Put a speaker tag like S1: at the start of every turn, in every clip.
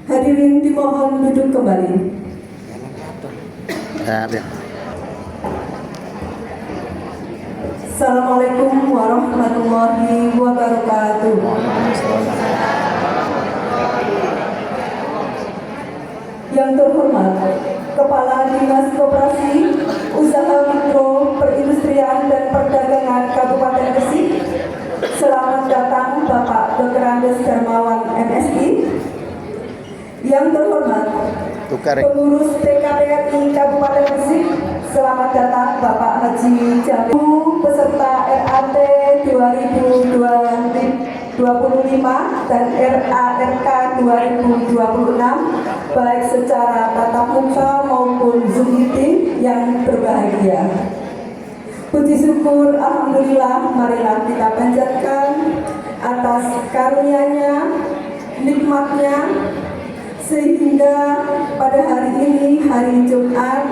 S1: Hadirin dimohon duduk kembali. Assalamualaikum warahmatullahi wabarakatuh. Yang terhormat Kepala Dinas Koperasi, Usaha Mikro, Perindustrian dan Perdagangan Kabupaten Gresik. Selamat datang Bapak Dr. Andes Darmawan MSI. Yang terhormat Pengurus PKPRI Kabupaten Gresik. Selamat datang Bapak Haji Jabu, peserta RAT 2025 dan RARK 2026, baik secara tatap muka maupun Zoom meeting yang berbahagia. Puji syukur Alhamdulillah, marilah kita panjatkan atas karunia-Nya, nikmatnya, sehingga pada hari ini, hari Jumat,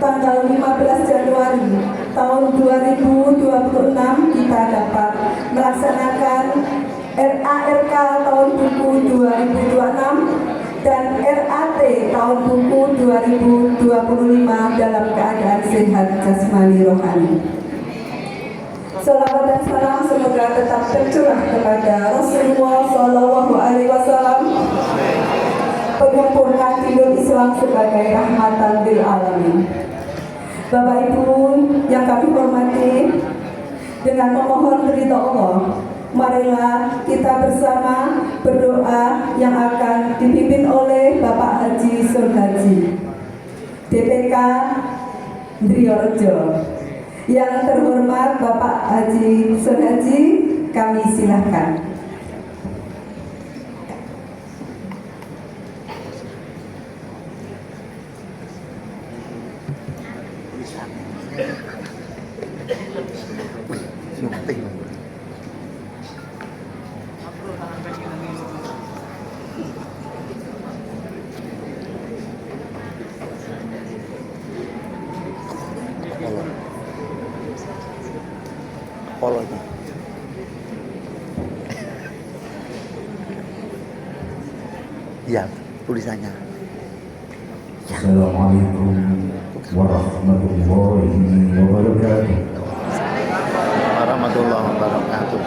S1: tanggal 15 Januari tahun 2026, kita dapat melaksanakan RARK tahun buku 2026 dan RAT tahun buku 2025 dalam keadaan sehat jasmani rohani. Salawat dan salam semoga tetap tercurah kepada Rasulullah Shallallahu Alaihi Wasallam, penyempurna dinul Islam sebagai rahmatan lil alamin. Bapak Ibu yang kami hormati, dengan memohon ridha Allah, marilah kita bersama berdoa yang akan dipimpin oleh Bapak Haji Surhaji, DPK Driorejo. Yang terhormat Bapak Haji Surhaji, kami silahkan.
S2: Ya, tulisannya.
S3: Assalamualaikum warahmatullahi wabarakatuh.
S2: Warahmatullahi wabarakatuh.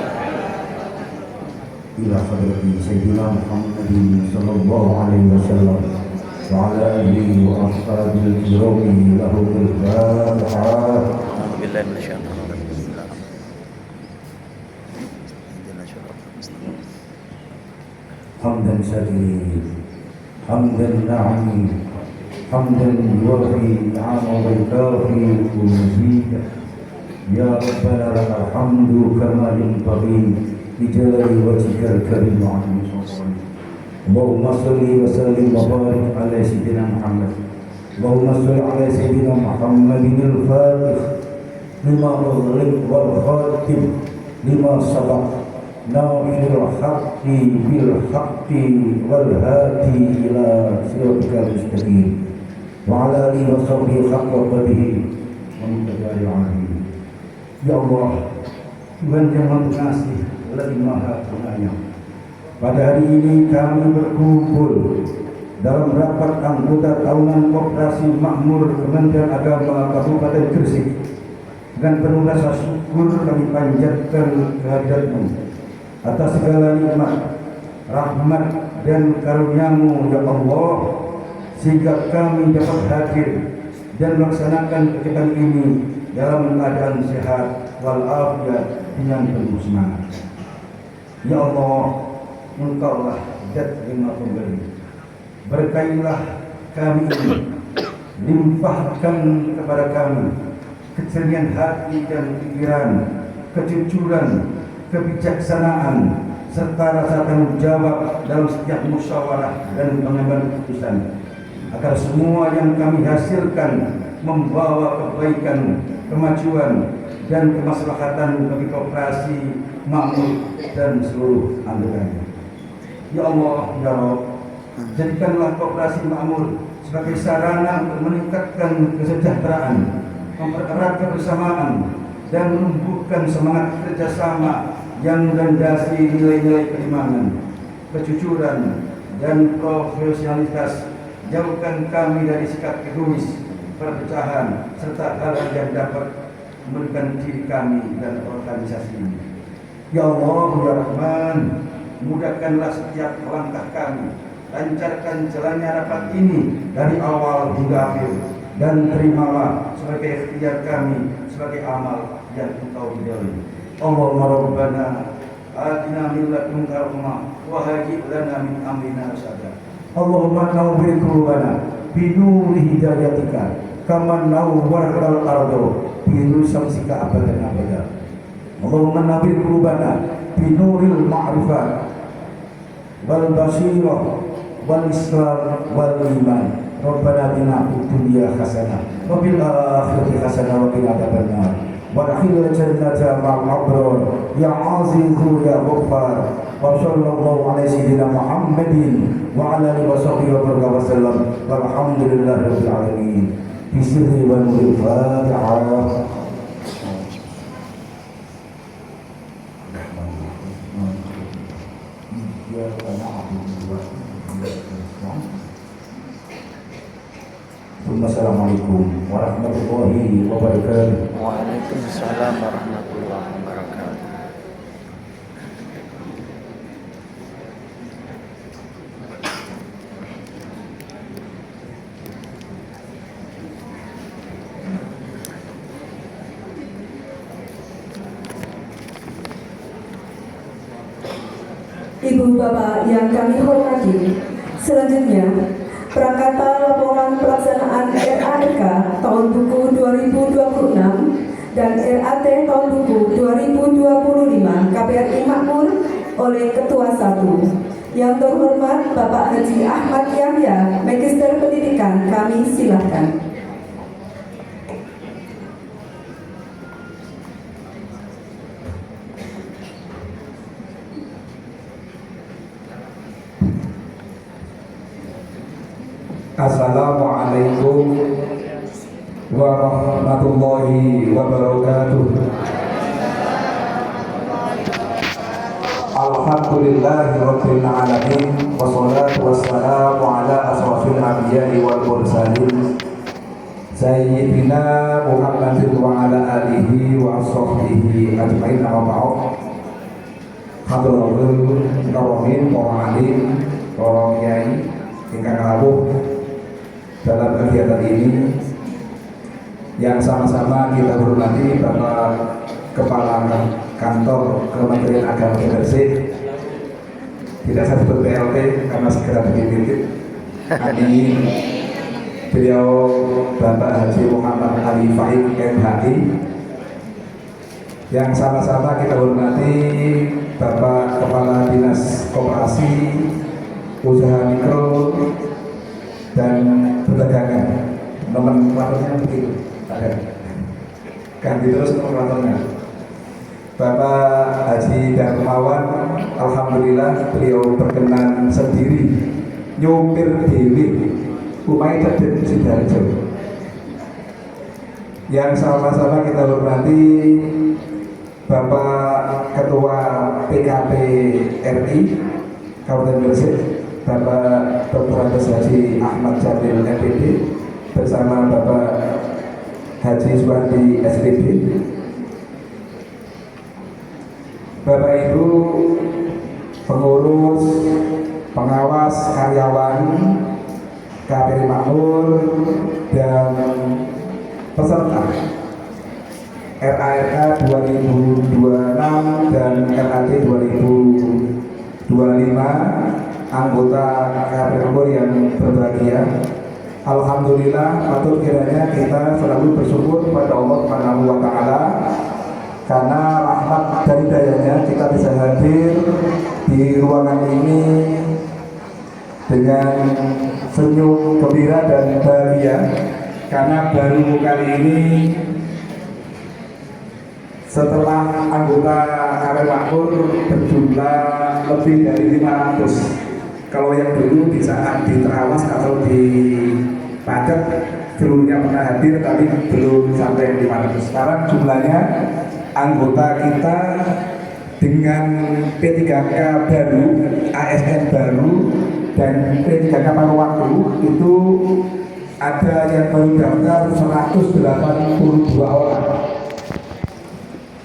S3: Ila hadrati Sayyidina Muhammadin sallallahu alaihi wasallam wa ala alihi wa ashabihi kirami lahu al-fatihah.
S2: Alhamdulillah minasyaitonir rajim.
S3: Hamdan syadid, hamdan na'im, hamdan yuwafi ni'ama wa yukafi mazida. Ya Rabbana lakal hamdu kama yanbaghi li jalali wajhikal karim wa 'azimi sultanik. Allahumma shalli wa sallim wa barik ala sayyidina Muhammad. Allahumma shalli ala sayyidina Muhammadin al-Fatih lima ughliq wal khatim lima sabaq. Nawirul haqqi bil haqqi wal hadi ila siratikal mustaqim wa ala alihi wa sahbihi haqqa qadrihi wa miqdarihi azim. Ya Allah, Tuhan yang Maha Pengasih lagi Maha Penyayang, pada hari ini kami berkumpul dalam rapat anggota tahunan Koperasi Makmur Kementerian Agama Kabupaten Gresik. Dengan penuh rasa syukur kami panjatkan kehadirat-Mu atas segala nikmat rahmat dan karunia-Mu ya Allah, sehingga kami dapat hadir dan melaksanakan kegiatan ini dalam keadaan sehat walafiat dengan penuh semangat. Ya Allah, Engkaulah Zat yang Maha Pemberi. Berkailah kami ini, limpahkan kepada kami keceriaan hati dan pikiran, kejujuran, kebijaksanaan, serta rasa tanggung jawab dalam setiap musyawarah dan pengambilan keputusan, agar semua yang kami hasilkan membawa kebaikan, kemajuan, dan kemaslahatan bagi koperasi, makmur, dan seluruh anggotanya. Ya Allah, ya Rabb, jadikanlah koperasi makmur sebagai sarana untuk meningkatkan kesejahteraan, mempererat kebersamaan, dan menumbuhkan semangat kerjasama yang melandasi nilai-nilai keimanan, kejujuran, dan profesionalitas. Jauhkan kami dari sikap egois, perpecahan, serta hal yang dapat merugikan diri kami dan organisasi ini. Ya Allah, ya Rahman, mudahkanlah setiap langkah kami, lancarkan jalannya rapat ini dari awal hingga akhir, dan terimalah sebagai ikhtiar kami sebagai amal yang Engkau ridhai. Allahumma rabbana atina min ladunka rahmah wa hayyi' lana min amrina rasyada. Allahumma nawwir qulubana bi nuri hidayatika kama nawwartal ardo bi nuri syamsika abadan abada. Allahumma nawwir qulubana bi nuril ma'rifat wal basirah wal islam wal iman. Rabbana atina fid dunya hasanah wa fil akhirati hasanah wa qina adzabannar. Wa jannata ma'al abrar ya azizu ya ghaffar. Wa sallallahu ala sayyidina Muhammadin wa ala alihi wa sahbihi wa sallam. Walhamdulillahi rabbil alamin. Bismillah wa nuril Fatihah. Assalamualaikum warahmatullahi wabarakatuh.
S2: Waalaikumsalam warahmatullahi wabarakatuh.
S1: Ibu Bapak yang kami hormati, selanjutnya Prakata Laporan Pelaksanaan RARK tahun buku 2026 dan RAT tahun buku 2025 KPRI Makmur oleh Ketua 1. Yang terhormat Bapak Haji Ahmad Yahya, Magister Pendidikan, kami silakan.
S4: Assalamualaikum warahmatullahi wabarakatuh. Alhamdulillahirabbil alamin wassalatu wassalamu ala asrofil anbiya'i wal mursalin sayyidina Muhammadin wa ala alihi wa sahbihi ajmain. Amma ba'd. Hadratul karamin, para alim, para kiai ingkang rawuh dalam kegiatan ini yang sama-sama kita hormati Bapak Kepala Kantor Kementerian Agama Gresik. Tidak saya sebut PLT karena segera bertitik. Amin. Beliau Bapak Haji Muhammad Ali Faik MHI. Yang sama-sama kita hormati Bapak Kepala Dinas Koperasi, Usaha Mikro dan Perdagangan. Nomenklaturnya begitu, ada. Ganti terus nomenklaturnya. Bapak Haji Darmawan, alhamdulillah beliau berkenan sendiri nyopir dewi Umay Cedek Sidoarjo. Yang sama-sama kita hormati Bapak Ketua PKP RI Kabupaten Gresik, Bapak Dr. Andes Haji Ahmad Jamil MPD bersama Bapak Haji Suwandi SPB, Bapak Ibu pengurus atas karyawan KPRI Makmur dan peserta RARK 2026 dan RAT 2025, anggota KPRI Makmur yang berbahagia. Alhamdulillah, patut kiranya kita selalu bersyukur kepada Allah Subhanahu wa Ta'ala karena rahmat dan hidayahnya kita bisa hadir di ruangan ini dengan senyum gembira dan bahagia, karena baru kali ini setelah anggota KPRI Makmur berjumlah lebih dari 500. Kalau yang dulu di saat di Terawas atau di Pacet dulunya pernah hadir tapi belum sampai 500. Sekarang jumlahnya anggota kita dengan P3K baru, ASN baru dan P3K paruh waktu itu ada yang baru daftar 182 orang.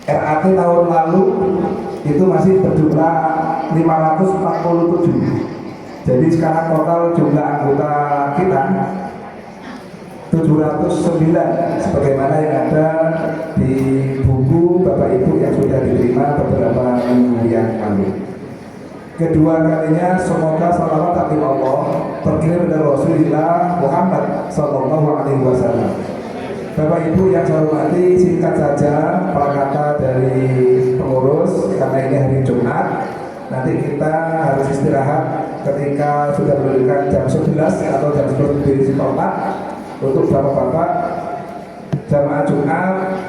S4: RAT tahun lalu itu masih berjumlah 547. Jadi sekarang total jumlah anggota kita 709 sebagaimana yang ada di buku Bapak Ibu yang sudah diterima beberapa minggu yang lalu. Kedua kalinya semoga salawat taklim Allah terkirim dari Rasulullah Muhammad Sallallahu Alaihi Wasallam. Bapak Ibu yang saya hormati, singkat saja prakata dari pengurus karena ini hari Jumat. Nanti kita harus istirahat ketika sudah menunjukkan jam 11 atau jam 10 untuk bapak-bapak jamaah Jumat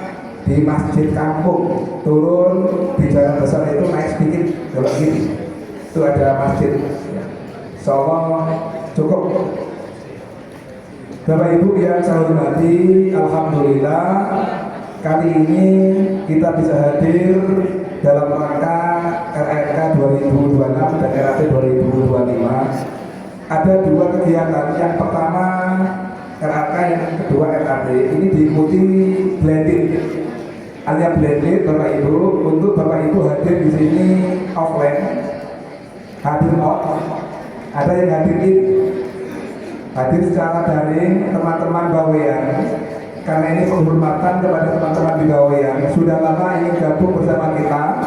S4: di masjid kampung turun di jalan besar itu naik sedikit belok kiri itu ada masjid. Insyaallah cukup. Bapak Ibu yang saya hormati, alhamdulillah kali ini kita bisa hadir dalam rangka RARK 2026 dan RAT 2025. Ada dua kegiatan. Yang pertama RARK, yang kedua RAT. Ini diikuti blended. Alias blended Bapak Ibu. Untuk Bapak Ibu hadir di sini offline, hadir off. Ada yang hadir in, hadir secara daring teman-teman bawean. Karena ini penghormatan kepada teman-teman di Bawean sudah lama ingin gabung bersama kita.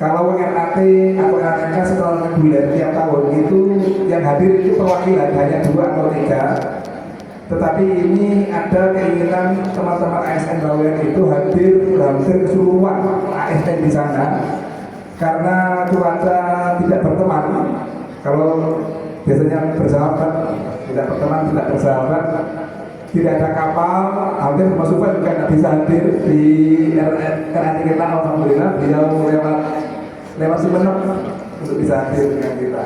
S4: Kalau RAT atau RAK setelah reguler tiap tahun itu yang hadir itu perwakilan hanya 2 atau 3. Tetapi ini ada keinginan teman-teman ASN Bawean itu hadir hampir keseluruhan ASN di sana karena cuaca tidak berteman. Kalau biasanya bersahabat, tidak berteman, tidak bersahabat. Tidak ada kapal, hampir Mas Sufan juga tidak bisa hadir di RAT kita. Alhamdulillah beliau lewat Sumeneb untuk bisa hadir dengan kita.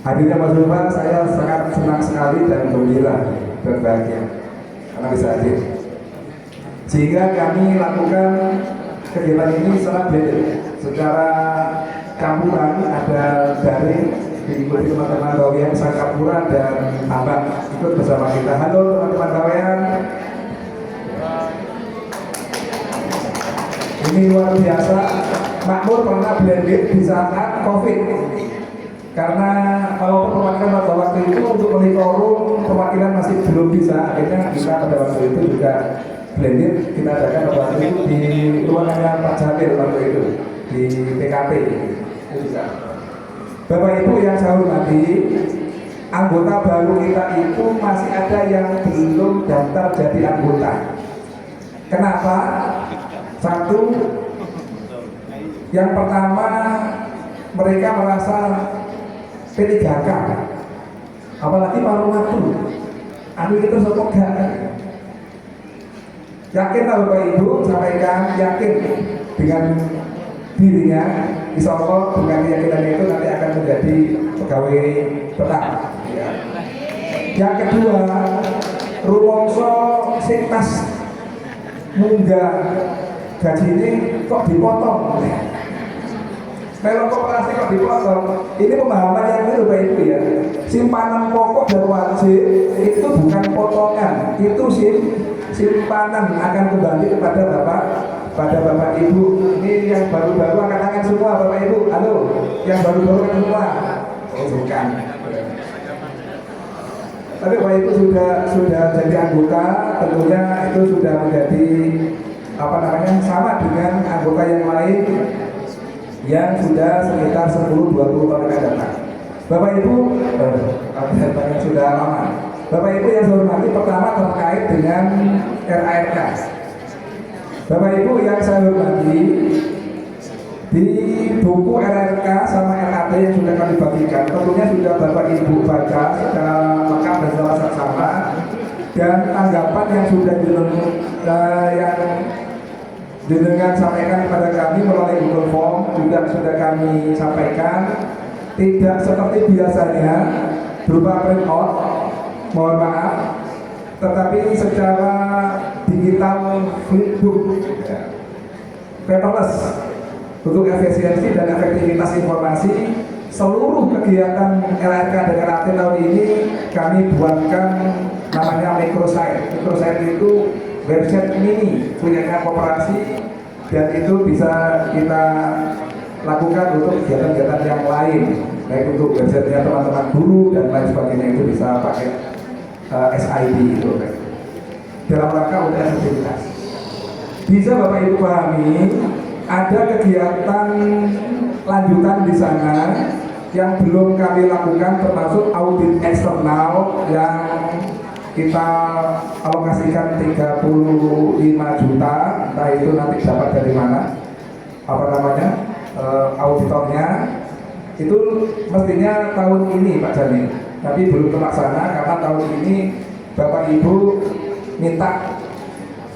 S4: Hadirnya Mas Sufan saya sangat senang sekali dan gembira dan bahagia karena bisa hadir. Sehingga kami lakukan kegiatan ini secara blended, secara campuran, ada daring diikuti teman-teman Bawean Sangkapura dan Tambak ikut bersama kita. Halo teman-teman Bawean. Ini luar biasa. Makmur pernah blended di saat COVID. Karena kalau perwakilan pada waktu itu untuk monitoring perwakilan masih belum bisa, akhirnya kita pada waktu itu juga blended. Kita adakan pada waktu itu di ruangannya Pak Jamil waktu itu di PKP. Itu juga. Bapak Ibu yang saya hormati, anggota baru kita itu masih ada yang belum daftar jadi anggota. Kenapa? Satu, yang pertama mereka merasa P3K, apalagi paruh waktu. Anu itu sopokkan. Yakin Bapak Ibu, sampaikan yakin dengan dirinya, insya Allah dengan keyakinan itu nanti akan menjadi pegawai tetap. Ya. Yang kedua, rumongso sing pas munggah gaji ini kok dipotong. Kalau koperasi kok dipotong, ini pemahaman yang itu Bapak Ibu ya. Simpanan pokok dan wajib itu bukan potongan, itu simpanan akan kembali kepada Bapak Ibu. Ini yang baru-baru angkat tangan semua Bapak Ibu. Halo, yang baru-baru kan semua. bukan. Tapi Bapak Ibu sudah jadi anggota, tentunya itu sudah menjadi sama dengan anggota yang lain yang sudah sekitar 10-20 tahun akan datang. Bapak Ibu yang sudah lama. Bapak Ibu yang saya hormati, pertama terkait dengan RARK. Bapak Ibu yang saya hormati, di buku RRK sama RAT yang sudah kami bagikan, tentunya sudah Bapak Ibu baca secara lengkap dan secara seksama, dan tanggapan yang sudah jenengan sampaikan kepada kami melalui Google Form juga sudah kami sampaikan. Tidak seperti biasanya berupa print out, mohon maaf, tetapi secara digital flipbook, paperless, untuk efisiensi dan efektivitas informasi. Seluruh kegiatan LRK dan RAT tahun ini kami buatkan namanya microsite. Microsite itu website mini punyanya koperasi, dan itu bisa kita lakukan untuk kegiatan-kegiatan yang lain, baik untuk websitenya teman-teman guru dan lain sebagainya. Itu bisa pakai SID itu dalam rangka untuk efektivitas. Bisa Bapak Ibu pahami, ada kegiatan lanjutan di sana yang belum kami lakukan, termasuk audit eksternal yang kita alokasikan 35 juta, entah itu nanti dapat dari mana, auditornya itu mestinya tahun ini Pak Jani, tapi belum terlaksana karena tahun ini Bapak Ibu minta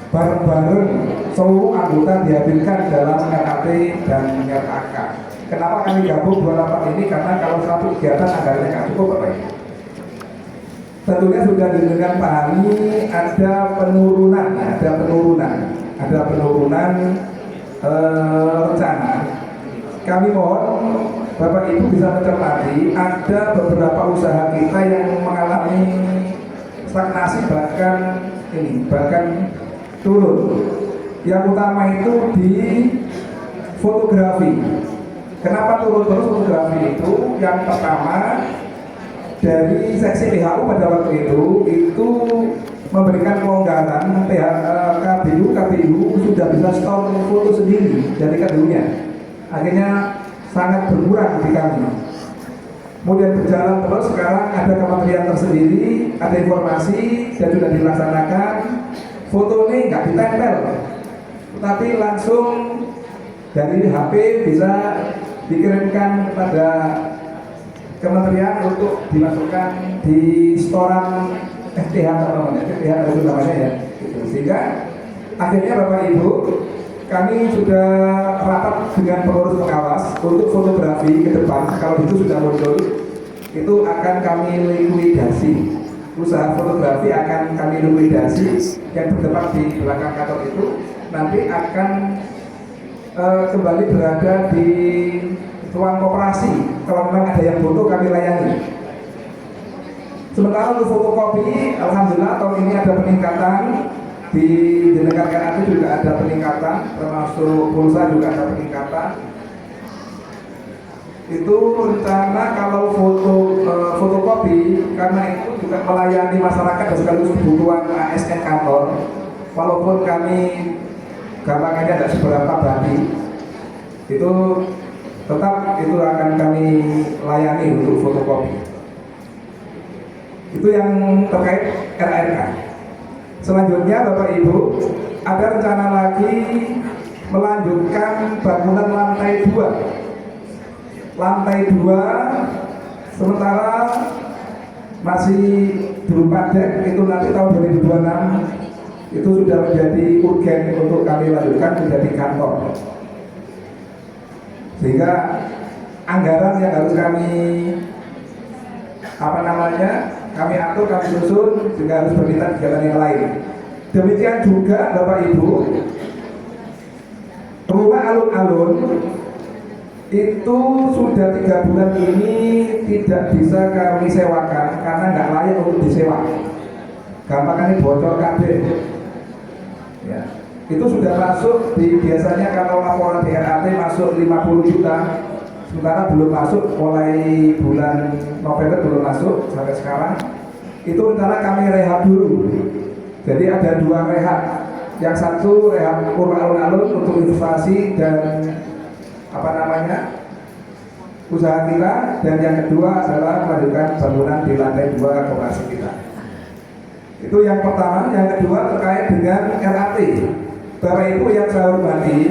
S4: bareng-bareng seluruh anggota dihadirkan dalam RAT dan RAK. Kenapa kami gabung dua rapat ini? Karena kalau satu kegiatan anggarannya nggak cukup Bapak Ibu. Tentunya sudah dengan pahami ada penurunan rencana. Kami mohon Bapak Ibu bisa mencermati, ada beberapa usaha kita yang mengalami stagnasi bahkan turun. Yang utama itu di fotografi. Kenapa turun terus fotografi itu? Yang pertama, dari seksi PHU pada waktu itu memberikan kelonggaran. KPU sudah bisa store foto sendiri dari KPU-nya. Akhirnya sangat berkurang di kami. Kemudian berjalan terus, sekarang ada kementerian tersendiri, ada informasi dan sudah dilaksanakan. Foto ini nggak ditempel, tetapi langsung dari HP bisa dikirimkan kepada kementerian untuk dimasukkan di storan FTH itu namanya ya. Sehingga akhirnya Bapak Ibu, kami sudah rapat dengan pengurus pengawas untuk fotografi ke depan. Kalau itu sudah muncul, itu akan kami likuidasi. Usaha fotografi akan kami likuidasi. Yang bertempat di belakang kantor itu nanti akan kembali berada di ruang koperasi. Kalau memang ada yang butuh, kami layani. Sementara untuk fotokopi, alhamdulillah tahun ini ada peningkatan. Di negara RAT juga ada peningkatan, termasuk pulsa juga ada peningkatan. Itu rencana kalau fotokopi, karena itu juga melayani masyarakat dan sekaligus kebutuhan ASN kantor. Walaupun kami gampangannya tidak seberapa berarti, itu tetap itu akan kami layani untuk fotokopi. Itu yang terkait RRK. Selanjutnya Bapak Ibu, ada rencana lagi melanjutkan bangunan lantai 2. Lantai 2 sementara masih berupa dek, itu nanti tahun 2026 itu sudah menjadi urgen untuk kami lanjutkan menjadi kantor. Sehingga anggaran yang harus kami kami atur, kami susun, juga harus berminat kegiatan yang lain. Demikian juga Bapak Ibu, rumah alun-alun itu sudah 3 bulan ini tidak bisa kami sewakan karena nggak layak untuk disewa. Gampangnya bocor kabel. Ya. Itu sudah masuk di biasanya kalau laporan di RAT masuk 50 juta, sementara belum masuk, mulai bulan November belum masuk sampai sekarang. Itu rencana kami rehab dulu. Jadi ada 2 rehab. Yang satu rehab alun-alun untuk investasi dan usaha kita, dan yang kedua adalah melanjutkan bangunan di lantai 2 koperasi kita. Itu yang pertama. Yang kedua terkait dengan RAT. Bapak Ibu yang saya hormati,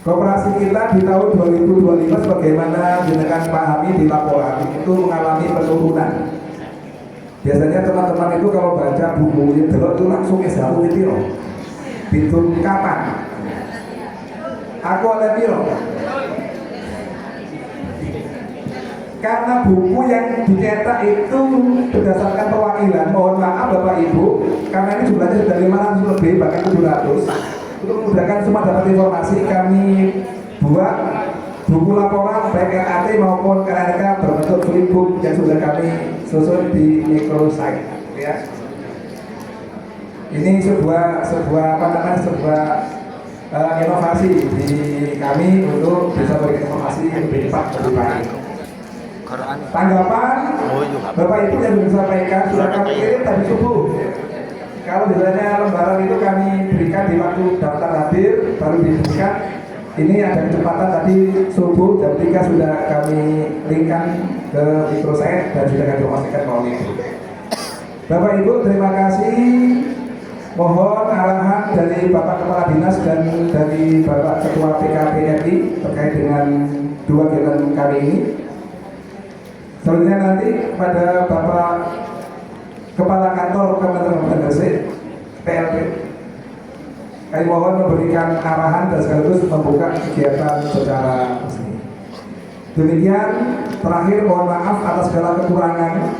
S4: koperasi kita di tahun 2025 sebagaimana jenengan pahami di laporan itu mengalami penurunan. Biasanya teman-teman itu kalau baca buku itu langsung S1 itu bingung kapan? Aku oleh piro? Karena buku yang dicetak itu berdasarkan perwakilan. Mohon maaf Bapak Ibu, karena ini jumlahnya sudah 500 lebih, bahkan 700. Untuk memudahkan semua dapat informasi, kami buat buku laporan baik RAT maupun RRK berbentuk flipbook yang sudah kami susun di microsite. Ya. Ini sebuah inovasi di kami untuk bisa berikan informasi lebih cepat, lebih baik. Tanggapan Bapak Ibu yang disampaikan sudah kami kirim tadi subuh. Kalau misalnya lembaran itu kami berikan di waktu daftar hadir baru diberikan. Ini ada kecepatan tadi subuh jam 3 sudah kami linkkan ke microsite dan sudah kami informasikan melalui itu. Bapak Ibu terima kasih. Mohon arahan dari Bapak Kepala Dinas dan dari Bapak Ketua PKPRI terkait dengan 2 kegiatan kali ini. Selanjutnya nanti pada Bapak Kepala Kantor Kementerian Gresik PLP, kami mohon memberikan arahan dan sekaligus membuka kegiatan secara resmi. Demikian, terakhir mohon maaf atas segala kekurangan.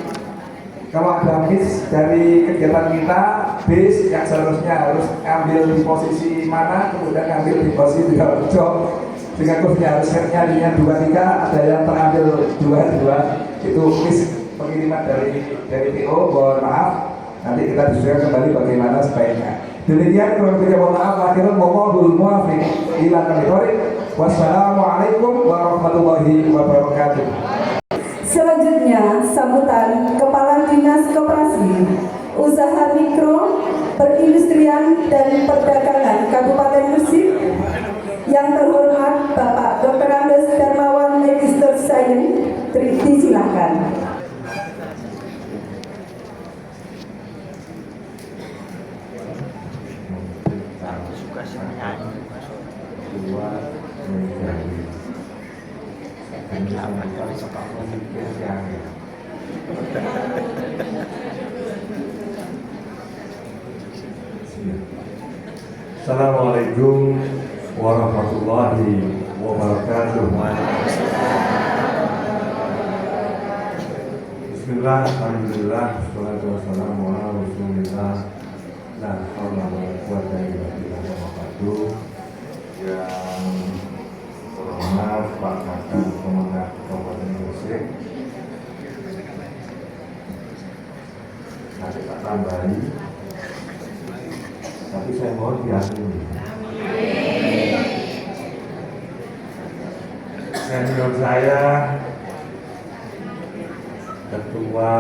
S4: Kalau ada miss dari kegiatan kita, bis yang seharusnya harus ambil di posisi mana, kemudian ambil di posisi 3 sehingga kursnya harus setnya 23, ada yang terambil 22, itu miss pengiriman dari PO. Mohon maaf, nanti kita diskusikan kembali bagaimana sebaiknya. Demikian, kurang lebihnya mohon maaf. Akhirul mohon muafiq ila kami. Wassalamualaikum warahmatullahi wabarakatuh.
S1: Selanjutnya, sambutan Kepala Dinas Koperasi, Usaha Mikro, Perindustrian dan Perdagangan Kabupaten Gresik, yang terhormat Bapak Dr. Andes Darmawan Magister Sains, disilakan.
S3: Assalamualaikum warahmatullahi wabarakatuh. Bismillah, alhamdulillah, wassalatu wassalamu ala rasulillah. La haula wala quwwata illa billah. Yang terhormat Pak Kakak Kemenag Kabupaten Gresik, nanti tak tambahi, tapi saya mohon diakui. Senior saya, Ketua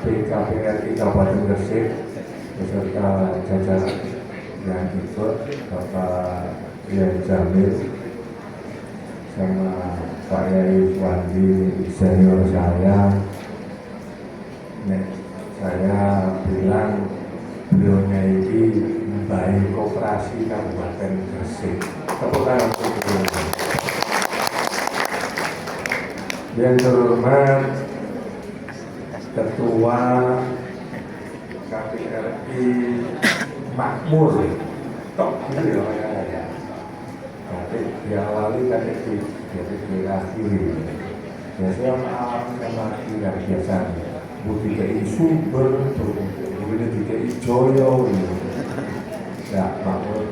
S3: PKPRI Kabupaten Gresik beserta jajaran yang ikut, Bapak Yai Jamil sama Pak Yai Wandi, senior saya. Saya bilang beliaunya ini baik koperasi Kabupaten Gresik. Tepuk tangan untuk beliau. Yang terhormat Ketua KPRI Makmur, tok gitu ya. Tapi diawali tadi diakhiri. Biasanya mengalami sama tidak biasa. Budi DKI Sumber, budi DKI Joyo, ya Makmur,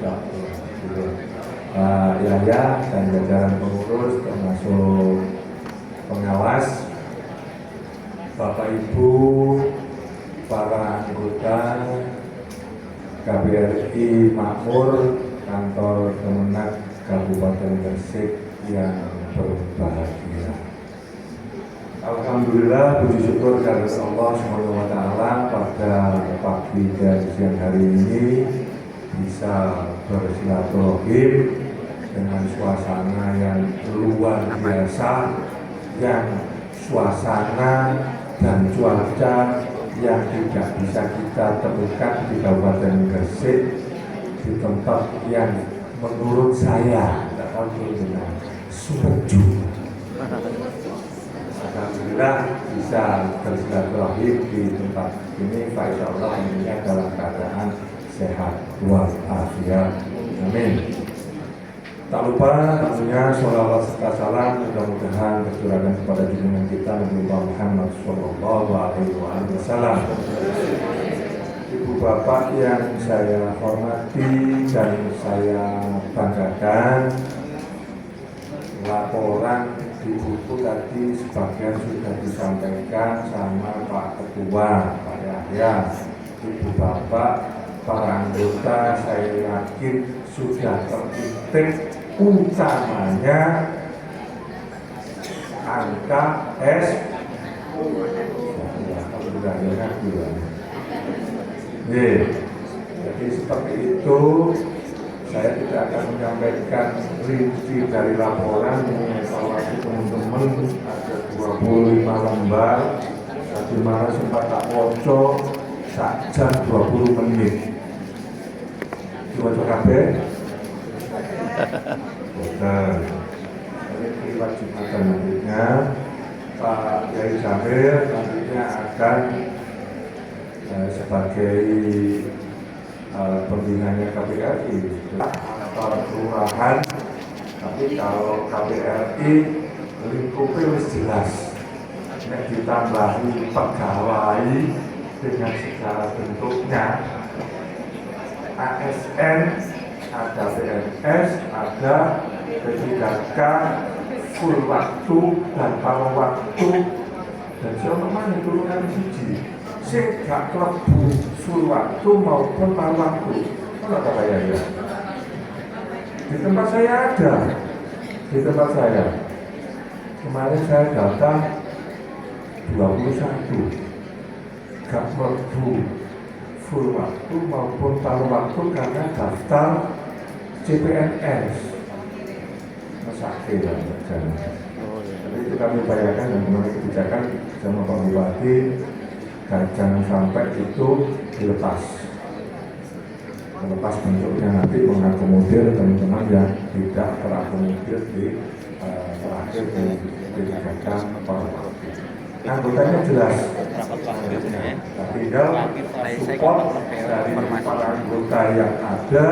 S3: ya dan jajaran pengurus termasuk pengawas, Bapak Ibu, para anggota KBRI Makmur, kantor Kemenag Kabupaten Gresik yang berbahagia. Alhamdulillah, puji syukur kepada Allah Subhanahu wa Ta'ala, pada pagi dan siang hari ini bisa bersilaturahim dengan suasana yang luar biasa, yang suasana dan cuaca yang tidak bisa kita temukan di Kabupaten Gresik, di tempat yang menurut saya tidak tahu dengan sejuk. Alhamdulillah bisa bersilaturahim di tempat ini, Pak, insya Allah ini dalam keadaan sehat walafiat. Amin. Tak lupa tentunya sholawat serta salam mudah-mudahan tercurahkan kepada junjungan kita Nabi Muhammad Sallallahu Alaihi Wasallam. Ibu bapak yang saya hormati dan saya banggakan, laporan di buku tadi sebagian sudah disampaikan sama Pak Ketua, Pak Yahya. Ibu bapak, para anggota, saya yakin sudah terintip utamanya angka S. Jadi seperti itu, saya tidak akan menyampaikan rinci dari laporan. Mengevaluasi teman-teman ada 25 lembar, di mana sempat tak pocok jam 20 menit. Coba kabeh. Betul. Ini wajibkan nantinya Pak Yai Jamil nantinya akan sebagai pembinanya KPRI para kelurahan, tapi kalau KPRI lingkupnya harus jelas. Nek ditambahi pegawai dengan segala bentuknya, ASN, ada PNS, ada P3K, full waktu dan paruh waktu, dan siapa mana turunan siji sing gak klebu full waktu maupun paruh waktu. Mana kata ya? Di tempat saya ada, di tempat saya kemarin saya data 21 gak klebu full waktu maupun paruh waktu karena daftar CPNS. Masake lah, jangan. Jadi itu kami upayakan dan mengenai kebijakan sama Pak Bupati, dan jangan sampai itu dilepas. Melepas bentuknya nanti mengakomodir teman-teman yang tidak terakomodir di terakhir di kebijakan paruh waktu. Anggotanya jelas, tinggal support dari para anggota yang ada.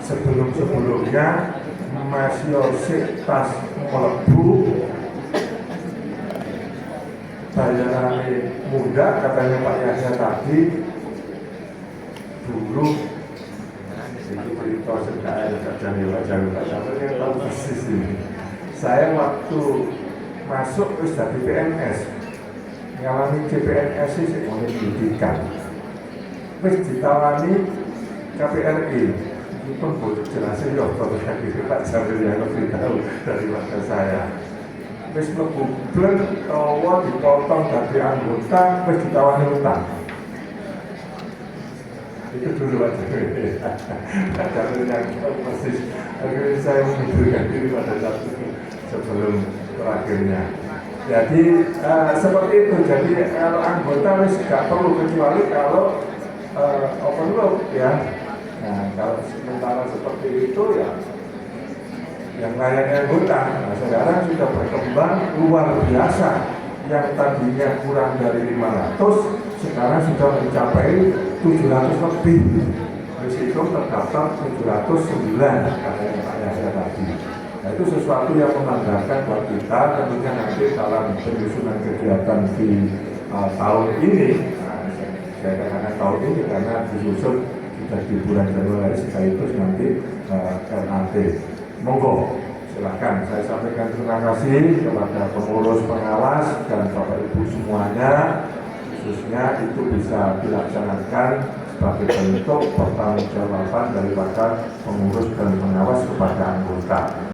S3: Sebelum-sebelumnya masih osik pas melebu bayarannya muda, katanya Pak Yahya tadi. Dulu itu cerita jangan tahu persis ini. Saya waktu masuk terus dari PNS ngalami CPNS sih oleh pendidikan, terus ditawani KPRI itu pun jelasin ya Pak Jamil yang lebih tahu dari warga saya. Terus ngebublen tawa dipotong dari anggota, terus ditawani utang. Itu dulu Pak Jamil. Pak Jamil yang persis. Akhirnya saya mengundurkan diri pada saat itu sebelum terakhirnya. Jadi seperti itu. Jadi kalau anggota wis gak perlu, kecuali kalau open loop ya. Nah, kalau sementara seperti itu ya yang layaknya anggota. Nah, sekarang sudah berkembang luar biasa. Yang tadinya kurang dari 500 sekarang sudah mencapai 700 lebih. Di situ terdaftar 709 katanya Pak Yahya tadi. Nah, itu sesuatu yang membanggakan buat kita. Tentunya nanti dalam penyusunan kegiatan di tahun ini, saya katakan tahun ini karena disusun sudah di bulan Januari sekaligus nanti RAT. Monggo, silakan saya sampaikan terima kasih kepada pengurus pengawas dan Bapak Ibu semuanya, khususnya itu bisa dilaksanakan
S5: sebagai bentuk pertanggungjawaban daripada pengurus dan pengawas kepada anggota.